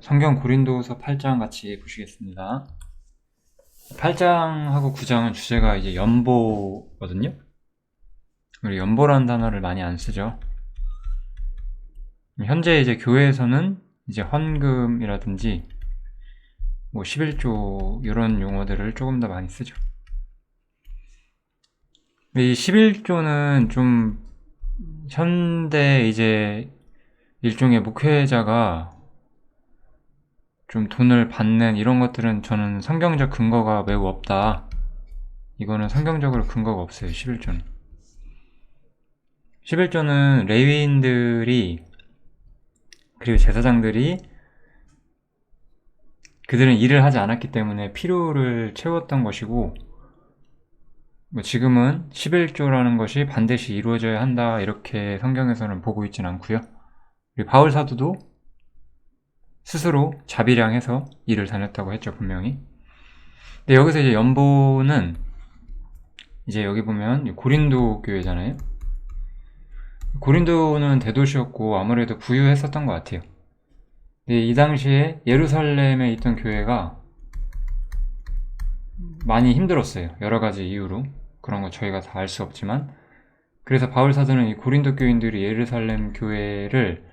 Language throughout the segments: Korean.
성경 고린도후서 8장 같이 보시겠습니다. 8장하고 9장은 주제가 이제 연보거든요. 우리 연보라는 단어를 많이 안 쓰죠. 현재 이제 교회에서는 이제 헌금이라든지 뭐 11조 이런 용어들을 조금 더 많이 쓰죠. 이 11조는 좀 현대 이제 일종의 목회자가 좀 돈을 받는 이런 것들은 저는 성경적 근거가 매우 없다. 이거는 성경적으로 근거가 없어요. 11조는. 11조는 레위인들이 그리고 제사장들이 그들은 일을 하지 않았기 때문에 필요를 채웠던 것이고, 뭐 지금은 11조라는 것이 반드시 이루어져야 한다 이렇게 성경에서는 보고 있진 않고요. 그리고 바울 사도도 스스로 자비량해서 일을 다녔다고 했죠, 분명히. 근데 여기서 이제 연보는 이제 여기 보면 고린도 교회잖아요. 고린도는 대도시였고 아무래도 부유했었던 것 같아요. 근데 이 당시에 예루살렘에 있던 교회가 많이 힘들었어요. 여러 가지 이유로. 그런 거 저희가 다 알 수 없지만. 그래서 바울 사도는 이 고린도 교인들이 예루살렘 교회를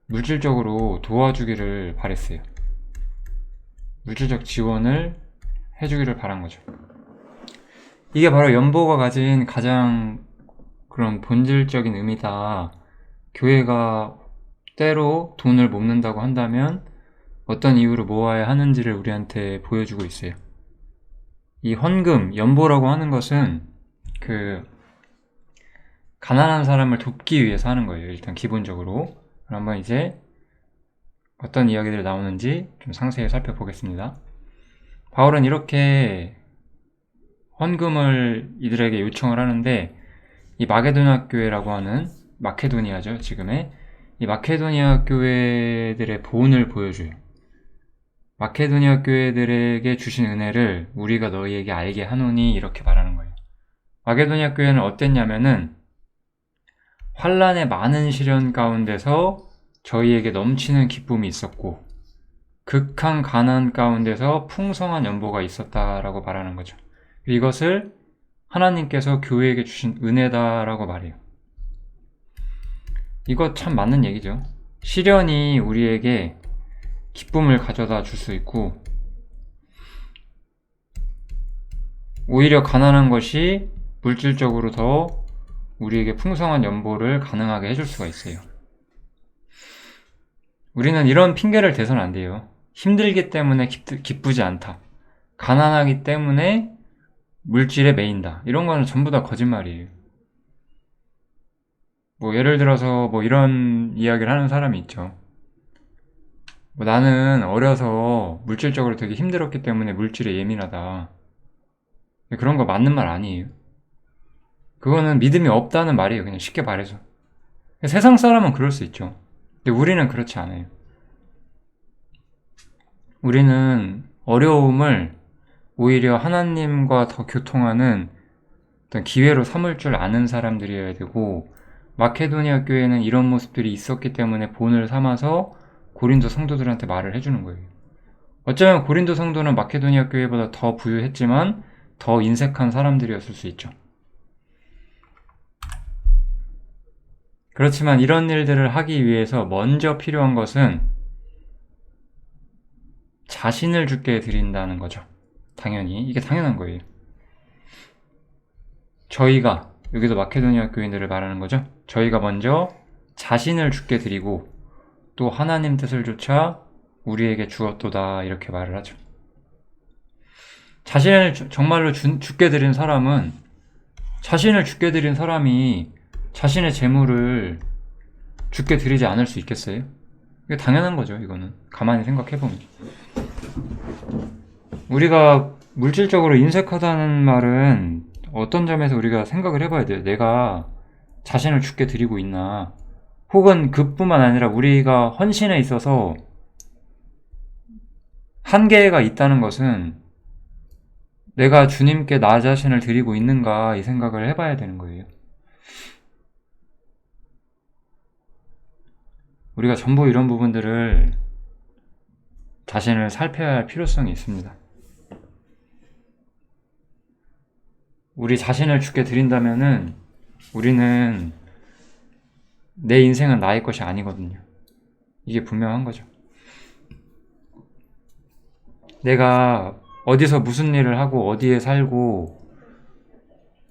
물질적으로 도와주기를 바랬어요. 물질적 지원을 해주기를 바란 거죠. 이게 바로 연보가 가진 가장 그런 본질적인 의미다. 교회가 때로 돈을 모는다고 한다면 어떤 이유로 모아야 하는지를 우리한테 보여주고 있어요. 이 헌금, 연보라고 하는 것은 그 가난한 사람을 돕기 위해서 하는 거예요. 일단 기본적으로. 한번 이제 어떤 이야기들이 나오는지 좀 상세히 살펴보겠습니다. 바울은 이렇게 헌금을 이들에게 요청을 하는데, 이 마게도냐 교회라고 하는, 마케도니아죠, 지금의. 이 마케도니아 교회들의 본을 보여줘요. 마케도니아 교회들에게 주신 은혜를 우리가 너희에게 알게 하노니 이렇게 말하는 거예요. 마게도니아 교회는 어땠냐면은 환란의 많은 시련 가운데서 저희에게 넘치는 기쁨이 있었고 극한 가난 가운데서 풍성한 연보가 있었다라고 말하는 거죠. 이것을 하나님께서 교회에게 주신 은혜다라고 말해요. 이거 참 맞는 얘기죠. 시련이 우리에게 기쁨을 가져다 줄 수 있고, 오히려 가난한 것이 물질적으로 더 우리에게 풍성한 연보를 가능하게 해줄 수가 있어요. 우리는 이런 핑계를 대서는 안 돼요. 힘들기 때문에 기쁘지 않다. 가난하기 때문에 물질에 매인다. 이런 거는 전부 다 거짓말이에요. 뭐 예를 들어서 뭐 이런 이야기를 하는 사람이 있죠. 뭐 나는 어려서 물질적으로 되게 힘들었기 때문에 물질에 예민하다. 그런 거 맞는 말 아니에요. 그거는 믿음이 없다는 말이에요. 그냥 쉽게 말해서. 세상 사람은 그럴 수 있죠. 근데 우리는 그렇지 않아요. 우리는 어려움을 오히려 하나님과 더 교통하는 어떤 기회로 삼을 줄 아는 사람들이어야 되고, 마케도니아 교회는 이런 모습들이 있었기 때문에 본을 삼아서 고린도 성도들한테 말을 해주는 거예요. 어쩌면 고린도 성도는 마케도니아 교회보다 더 부유했지만 더 인색한 사람들이었을 수 있죠. 그렇지만 이런 일들을 하기 위해서 먼저 필요한 것은 자신을 주께 드린다는 거죠. 당연히 이게 당연한 거예요. 저희가, 여기도 마케도니아 교인들을 말하는 거죠. 저희가 먼저 자신을 주께 드리고 또 하나님 뜻을 조차 우리에게 주었도다 이렇게 말을 하죠. 자신을 정말로 주께 드린 사람은, 자신을 주께 드린 사람이 자신의 재물을 주께 드리지 않을 수 있겠어요? 이게 당연한 거죠. 이거는 가만히 생각해보면 우리가 물질적으로 인색하다는 말은 어떤 점에서 우리가 생각을 해봐야 돼요. 내가 자신을 주께 드리고 있나, 혹은 그뿐만 아니라 우리가 헌신에 있어서 한계가 있다는 것은 내가 주님께 나 자신을 드리고 있는가 이 생각을 해봐야 되는 거예요. 우리가 전부 이런 부분들을 자신을 살펴야 할 필요성이 있습니다. 우리 자신을 주께 드린다면은 우리는 내 인생은 나의 것이 아니거든요. 이게 분명한 거죠. 내가 어디서 무슨 일을 하고 어디에 살고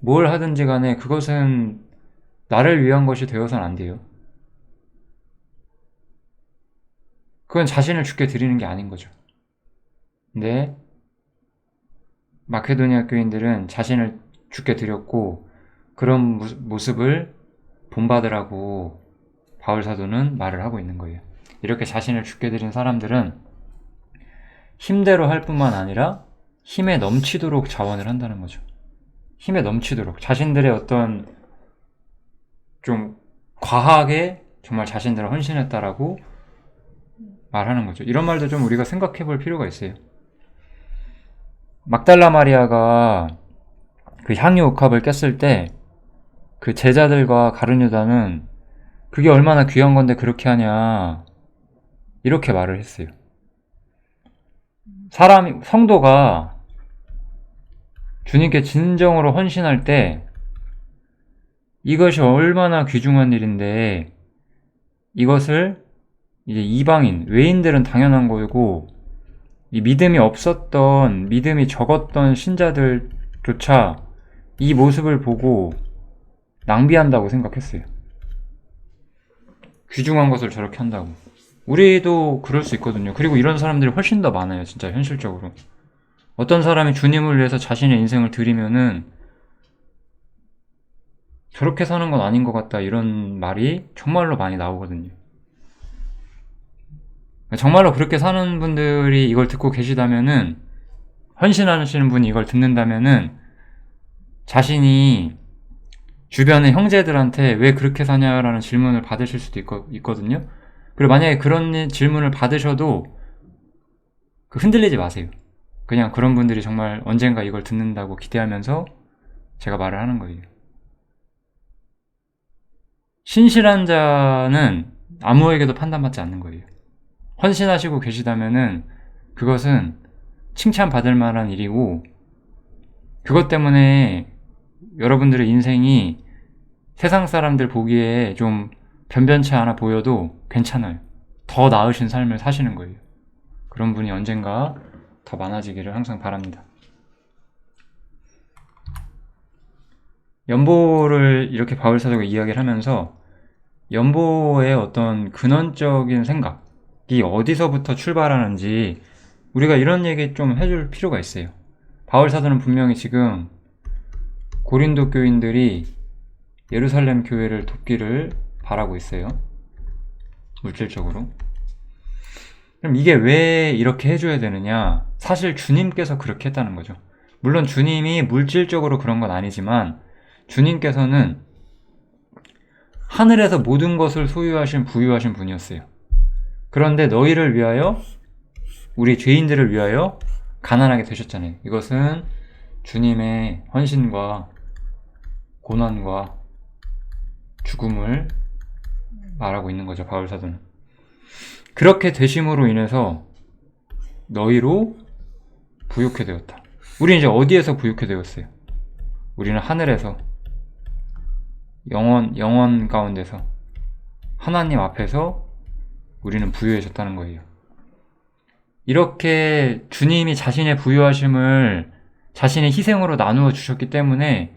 뭘 하든지 간에 그것은 나를 위한 것이 되어서는 안 돼요. 그건 자신을 주께 드리는 게 아닌 거죠. 근데 마케도니아 교인들은 자신을 주께 드렸고 그런 모습을 본받으라고 바울 사도는 말을 하고 있는 거예요. 이렇게 자신을 주께 드린 사람들은 힘대로 할 뿐만 아니라 힘에 넘치도록 자원을 한다는 거죠. 힘에 넘치도록 자신들의 어떤 좀 과하게 정말 자신들을 헌신했다라고 말하는 거죠. 이런 말도 좀 우리가 생각해 볼 필요가 있어요. 막달라 마리아가 그 향유 옥합을 깼을 때 그 제자들과 가룟유다는 그게 얼마나 귀한 건데 그렇게 하냐 이렇게 말을 했어요. 성도가 주님께 진정으로 헌신할 때 이것이 얼마나 귀중한 일인데 이것을 이제 이방인, 외인들은 당연한 거고 이 믿음이 적었던 신자들조차 이 모습을 보고 낭비한다고 생각했어요. 귀중한 것을 저렇게 한다고. 우리도 그럴 수 있거든요. 그리고 이런 사람들이 훨씬 더 많아요. 진짜 현실적으로. 어떤 사람이 주님을 위해서 자신의 인생을 드리면은 저렇게 사는 건 아닌 것 같다 이런 말이 정말로 많이 나오거든요. 정말로 그렇게 사는 분들이 이걸 듣고 계시다면은 헌신하시는 분이 이걸 듣는다면은 자신이 주변의 형제들한테 왜 그렇게 사냐라는 질문을 받으실 수도 있거든요. 그리고 만약에 그런 질문을 받으셔도 흔들리지 마세요. 그냥 그런 분들이 정말 언젠가 이걸 듣는다고 기대하면서 제가 말을 하는 거예요. 신실한 자는 아무에게도 판단받지 않는 거예요. 헌신하시고 계시다면은 그것은 칭찬받을 만한 일이고 그것 때문에 여러분들의 인생이 세상 사람들 보기에 좀 변변치 않아 보여도 괜찮아요. 더 나으신 삶을 사시는 거예요. 그런 분이 언젠가 더 많아지기를 항상 바랍니다. 연보를 이렇게 바울 사도가 이야기를 하면서 연보의 어떤 근원적인 생각이 어디서부터 출발하는지 우리가 이런 얘기 좀 해줄 필요가 있어요. 바울 사도는 분명히 지금 고린도 교인들이 예루살렘 교회를 돕기를 바라고 있어요. 물질적으로. 그럼 이게 왜 이렇게 해줘야 되느냐? 사실 주님께서 그렇게 했다는 거죠. 물론 주님이 물질적으로 그런 건 아니지만 주님께서는 하늘에서 모든 것을 소유하신 부유하신 분이었어요. 그런데 너희를 위하여 우리 죄인들을 위하여 가난하게 되셨잖아요. 이것은 주님의 헌신과 고난과 죽음을 말하고 있는 거죠. 바울 사도는. 그렇게 되심으로 인해서 너희로 부유케 되었다. 우리는 이제 어디에서 부유케 되었어요? 우리는 하늘에서 영원 가운데서 하나님 앞에서 우리는 부유해졌다는 거예요. 이렇게 주님이 자신의 부유하심을 자신의 희생으로 나누어 주셨기 때문에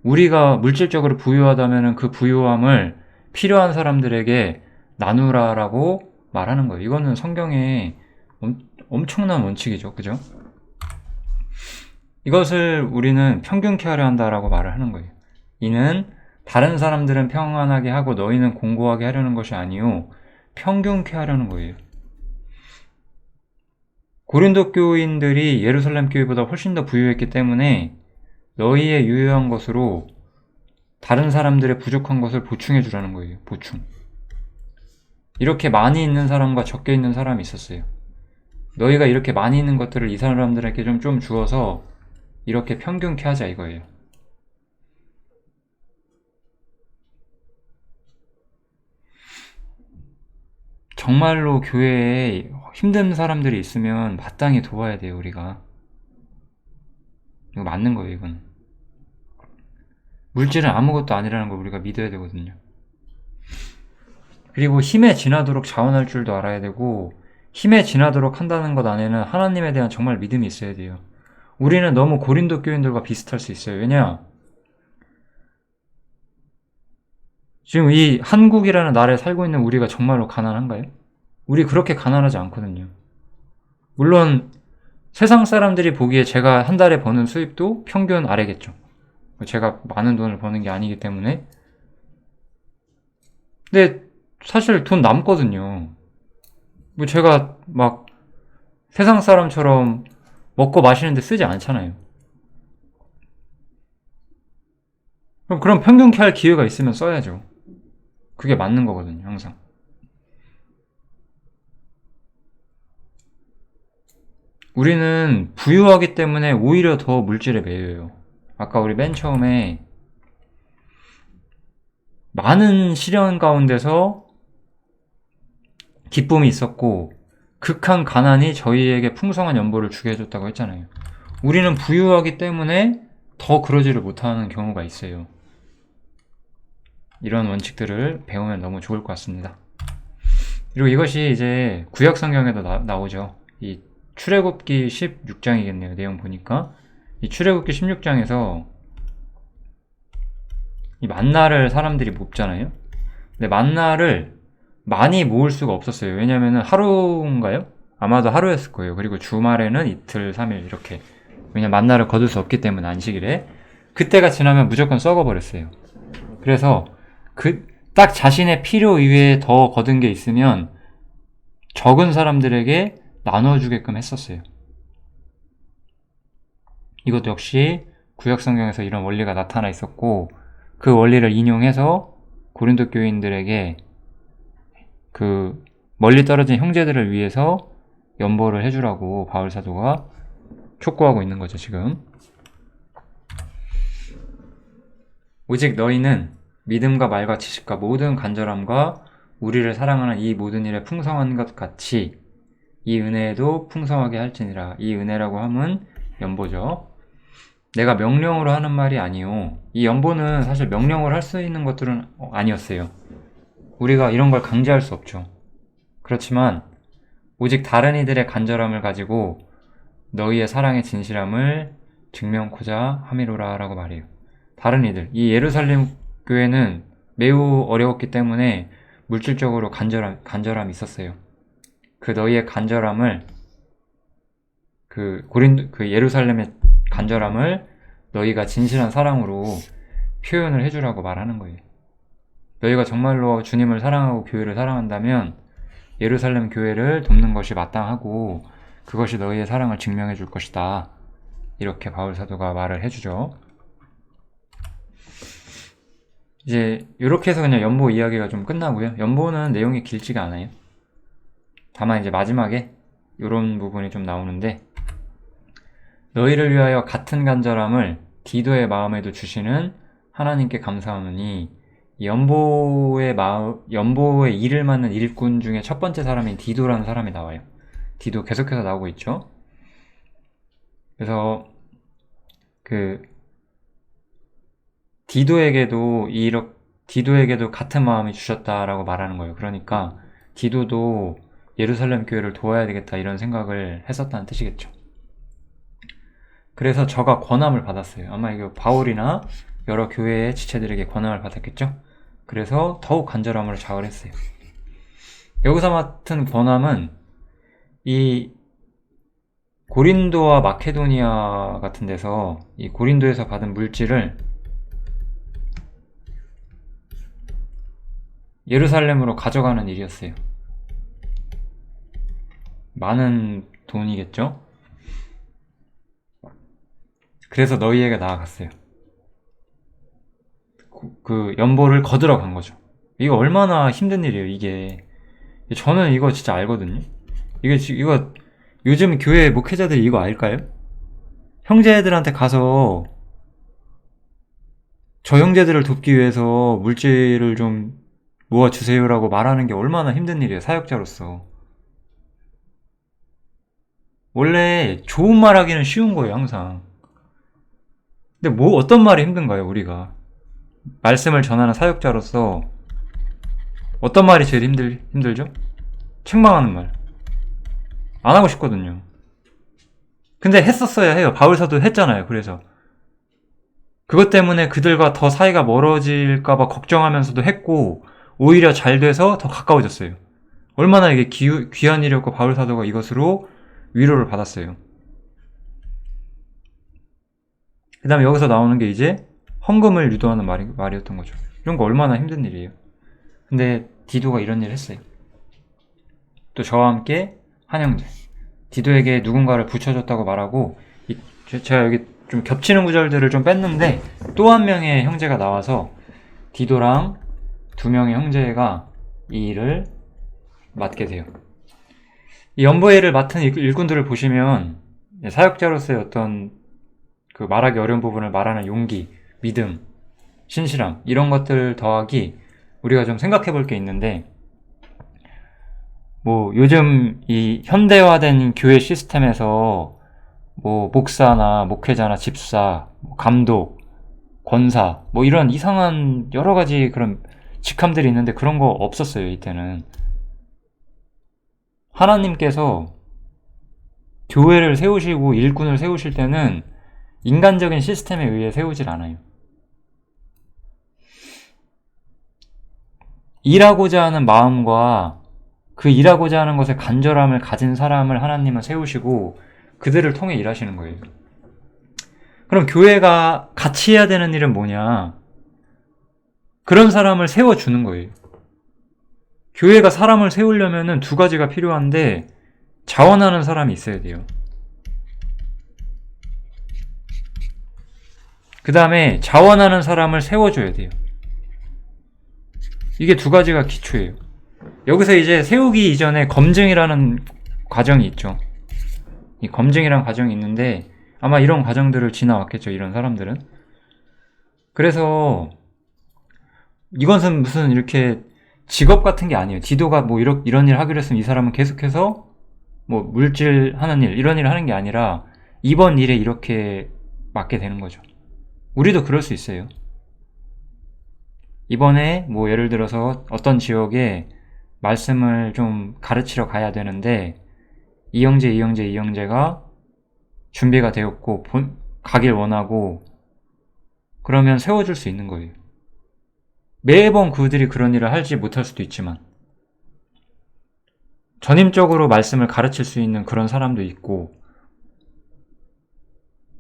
우리가 물질적으로 부유하다면 그 부유함을 필요한 사람들에게 나누라라고 말하는 거예요. 이거는 성경의 엄청난 원칙이죠. 그죠? 이것을 우리는 평균케 하려 한다라고 말을 하는 거예요. 이는 다른 사람들은 평안하게 하고 너희는 공고하게 하려는 것이 아니요 평균케 하려는 거예요. 고린도 교인들이 예루살렘 교회보다 훨씬 더 부유했기 때문에 너희의 유효한 것으로 다른 사람들의 부족한 것을 보충해 주라는 거예요. 보충. 이렇게 많이 있는 사람과 적게 있는 사람이 있었어요. 너희가 이렇게 많이 있는 것들을 이 사람들에게 좀 주어서 이렇게 평균케 하자 이거예요. 정말로 교회에 힘든 사람들이 있으면 마땅히 도와야 돼요, 우리가. 이거 맞는 거예요, 이건. 물질은 아무것도 아니라는 걸 우리가 믿어야 되거든요. 그리고 힘에 지나도록 자원할 줄도 알아야 되고, 힘에 지나도록 한다는 것 안에는 하나님에 대한 정말 믿음이 있어야 돼요. 우리는 너무 고린도 교인들과 비슷할 수 있어요. 왜냐? 지금 이 한국이라는 나라에 살고 있는 우리가 정말로 가난한가요? 우리 그렇게 가난하지 않거든요. 물론 세상 사람들이 보기에 제가 한 달에 버는 수입도 평균 아래겠죠. 제가 많은 돈을 버는 게 아니기 때문에. 근데 사실 돈 남거든요. 뭐 제가 막 세상 사람처럼 먹고 마시는데 쓰지 않잖아요. 그럼 평균케 할 기회가 있으면 써야죠. 그게 맞는 거거든요, 항상. 우리는 부유하기 때문에 오히려 더 물질에 매여요. 아까 우리 맨 처음에 많은 시련 가운데서 기쁨이 있었고 극한 가난이 저희에게 풍성한 연보를 주게 해줬다고 했잖아요. 우리는 부유하기 때문에 더 그러지를 못하는 경우가 있어요. 이런 원칙들을 배우면 너무 좋을 것 같습니다. 그리고 이것이 이제 구약 성경에도 나오죠. 이 출애굽기 16장이겠네요. 내용 보니까 이 출애굽기 16장에서 이 만나를 사람들이 모으잖아요. 근데 만나를 많이 모을 수가 없었어요. 왜냐면은 하루인가요? 아마도 하루였을 거예요. 그리고 주말에는 이틀, 3일 이렇게. 왜냐면 만나를 거둘 수 없기 때문에 안식일에. 그때가 지나면 무조건 썩어버렸어요. 그래서 딱 자신의 필요 이외에 더 거둔 게 있으면 적은 사람들에게 나눠주게끔 했었어요. 이것도 역시 구약 성경에서 이런 원리가 나타나 있었고 그 원리를 인용해서 고린도 교인들에게 그 멀리 떨어진 형제들을 위해서 연보를 해주라고 바울 사도가 촉구하고 있는 거죠, 지금. 오직 너희는 믿음과 말과 지식과 모든 간절함과 우리를 사랑하는 이 모든 일에 풍성한 것 같이 이 은혜에도 풍성하게 할지니라. 이 은혜라고 함은 연보죠. 내가 명령으로 하는 말이 아니요. 이 연보는 사실 명령으로 할 수 있는 것들은 아니었어요. 우리가 이런 걸 강제할 수 없죠. 그렇지만 오직 다른 이들의 간절함을 가지고 너희의 사랑의 진실함을 증명코자 함이로라 라고 말해요. 다른 이들, 이 예루살렘 교회는 매우 어려웠기 때문에 물질적으로 간절함이 있었어요. 그 너희의 간절함을 그 예루살렘의 간절함을 너희가 진실한 사랑으로 표현을 해주라고 말하는 거예요. 너희가 정말로 주님을 사랑하고 교회를 사랑한다면 예루살렘 교회를 돕는 것이 마땅하고 그것이 너희의 사랑을 증명해 줄 것이다. 이렇게 바울 사도가 말을 해주죠. 이제 이렇게 해서 그냥 연보 이야기가 좀 끝나고요. 연보는 내용이 길지가 않아요. 다만 이제 마지막에 이런 부분이 좀 나오는데 너희를 위하여 같은 간절함을 디도의 마음에도 주시는 하나님께 감사하노니 연보의 일을 맡는 일꾼 중에 첫 번째 사람인 디도라는 사람이 나와요. 디도 계속해서 나오고 있죠. 그래서 디도에게도 같은 마음이 주셨다라고 말하는 거예요. 그러니까 디도도 예루살렘 교회를 도와야 되겠다 이런 생각을 했었다는 뜻이겠죠. 그래서 저가 권함을 받았어요. 아마 이거 바울이나 여러 교회의 지체들에게 권함을 받았겠죠. 그래서 더욱 간절함으로 자을 했어요. 여기서 맡은 권함은 이 고린도와 마케도니아 같은 데서 이 고린도에서 받은 물질을 예루살렘으로 가져가는 일이었어요. 많은 돈이겠죠? 그래서 너희에게 나아갔어요. 그 연보를 거들어 간 거죠. 이거 얼마나 힘든 일이에요, 이게. 저는 이거 진짜 알거든요. 이거 요즘 교회 목회자들이 이거 알까요? 형제들한테 가서 저 형제들을 돕기 위해서 물질을 좀 모아주세요라고 말하는 게 얼마나 힘든 일이에요, 사역자로서. 원래 좋은 말 하기는 쉬운 거예요, 항상. 근데 뭐 어떤 말이 힘든가요, 우리가? 말씀을 전하는 사역자로서 어떤 말이 제일 힘들죠? 책망하는 말. 안 하고 싶거든요. 근데 했었어야 해요. 바울사도 했잖아요. 그래서 그것 때문에 그들과 더 사이가 멀어질까봐 걱정하면서도 했고, 오히려 잘 돼서 더 가까워졌어요. 얼마나 이게 귀한 일이었고, 바울사도가 이것으로 위로를 받았어요. 그 다음에 여기서 나오는 게 이제 헌금을 유도하는 말이었던 거죠. 이런 거 얼마나 힘든 일이에요. 근데 디도가 이런 일을 했어요. 또 저와 함께 한 형제. 디도에게 누군가를 붙여줬다고 말하고, 제가 여기 좀 겹치는 구절들을 좀 뺐는데, 또 한 명의 형제가 나와서 디도랑 두 명의 형제가 이 일을 맡게 돼요. 이 연보회를 맡은 일꾼들을 보시면 사역자로서의 어떤 그 말하기 어려운 부분을 말하는 용기, 믿음, 신실함, 이런 것들 더하기 우리가 좀 생각해 볼 게 있는데, 뭐 요즘 이 현대화된 교회 시스템에서 뭐 목사나 목회자나 집사, 감독, 권사, 뭐 이런 이상한 여러 가지 그런 직함들이 있는데 그런 거 없었어요, 이때는. 하나님께서 교회를 세우시고 일꾼을 세우실 때는 인간적인 시스템에 의해 세우질 않아요. 일하고자 하는 마음과 그 일하고자 하는 것에 간절함을 가진 사람을 하나님은 세우시고 그들을 통해 일하시는 거예요. 그럼 교회가 같이 해야 되는 일은 뭐냐? 그런 사람을 세워주는 거예요. 교회가 사람을 세우려면 두 가지가 필요한데, 자원하는 사람이 있어야 돼요. 그 다음에 자원하는 사람을 세워줘야 돼요. 이게 두 가지가 기초예요. 여기서 이제 세우기 이전에 검증이라는 과정이 있죠. 이 검증이라는 과정이 있는데 아마 이런 과정들을 지나왔겠죠, 이런 사람들은. 그래서 이것은 무슨 이렇게 직업 같은 게 아니에요. 디도가 뭐 이런 일 하기로 했으면 이 사람은 계속해서 뭐 물질 하는 일, 이런 일을 하는 게 아니라 이번 일에 이렇게 맡게 되는 거죠. 우리도 그럴 수 있어요. 이번에 뭐 예를 들어서 어떤 지역에 말씀을 좀 가르치러 가야 되는데 이 형제가 준비가 되었고 가길 원하고, 그러면 세워줄 수 있는 거예요. 매번 그들이 그런 일을 하지 못할 수도 있지만 전임적으로 말씀을 가르칠 수 있는 그런 사람도 있고,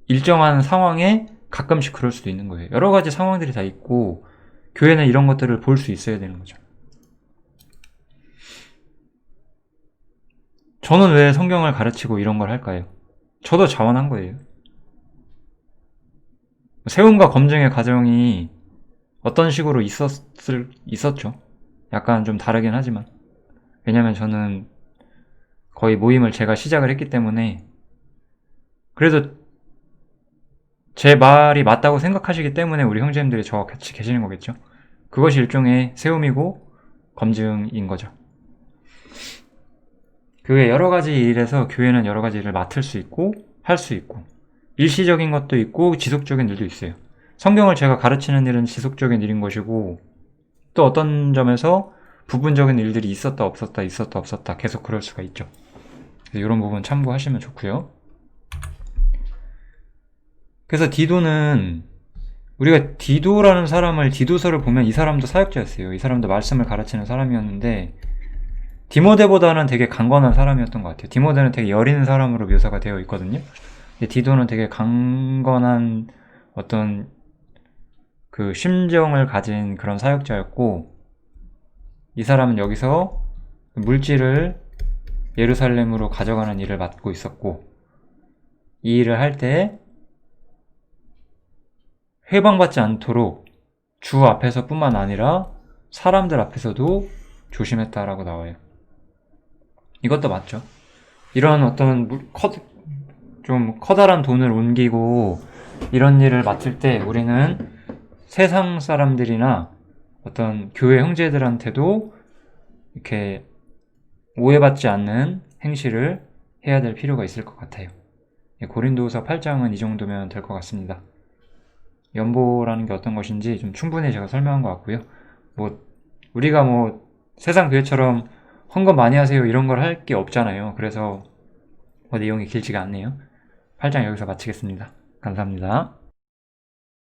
일정한 상황에 가끔씩 그럴 수도 있는 거예요. 여러 가지 상황들이 다 있고 교회는 이런 것들을 볼 수 있어야 되는 거죠. 저는 왜 성경을 가르치고 이런 걸 할까요? 저도 자원한 거예요. 세움과 검증의 과정이 어떤 식으로 있었죠. 약간 좀 다르긴 하지만. 왜냐면 저는 거의 모임을 제가 시작을 했기 때문에, 그래도 제 말이 맞다고 생각하시기 때문에 우리 형제님들이 저와 같이 계시는 거겠죠. 그것이 일종의 세움이고 검증인 거죠. 그게 여러 가지 일에서 교회는 여러 가지 일을 맡을 수 있고 할 수 있고, 일시적인 것도 있고 지속적인 일도 있어요. 성경을 제가 가르치는 일은 지속적인 일인 것이고, 또 어떤 점에서 부분적인 일들이 있었다 없었다 계속 그럴 수가 있죠. 그래서 이런 부분 참고하시면 좋고요. 그래서 디도는, 우리가 디도라는 사람을, 디도서를 보면 이 사람도 사역자였어요. 이 사람도 말씀을 가르치는 사람이었는데 디모데보다는 되게 강건한 사람이었던 것 같아요. 디모데는 되게 여린 사람으로 묘사가 되어 있거든요. 근데 디도는 되게 강건한 어떤 그 심정을 가진 그런 사역자였고, 이 사람은 여기서 물질을 예루살렘으로 가져가는 일을 맡고 있었고, 이 일을 할 때 회방받지 않도록 주 앞에서 뿐만 아니라 사람들 앞에서도 조심했다라고 나와요. 이것도 맞죠. 이런 어떤 좀 커다란 돈을 옮기고 이런 일을 맡을 때 우리는 세상 사람들이나 어떤 교회 형제들한테도 이렇게 오해받지 않는 행실을 해야 될 필요가 있을 것 같아요. 고린도후서 8장은 이 정도면 될 것 같습니다. 연보라는 게 어떤 것인지 좀 충분히 제가 설명한 것 같고요. 우리가 세상 교회처럼 헌금 많이 하세요 이런 걸 할 게 없잖아요. 그래서 내용이 길지가 않네요. 8장 여기서 마치겠습니다. 감사합니다.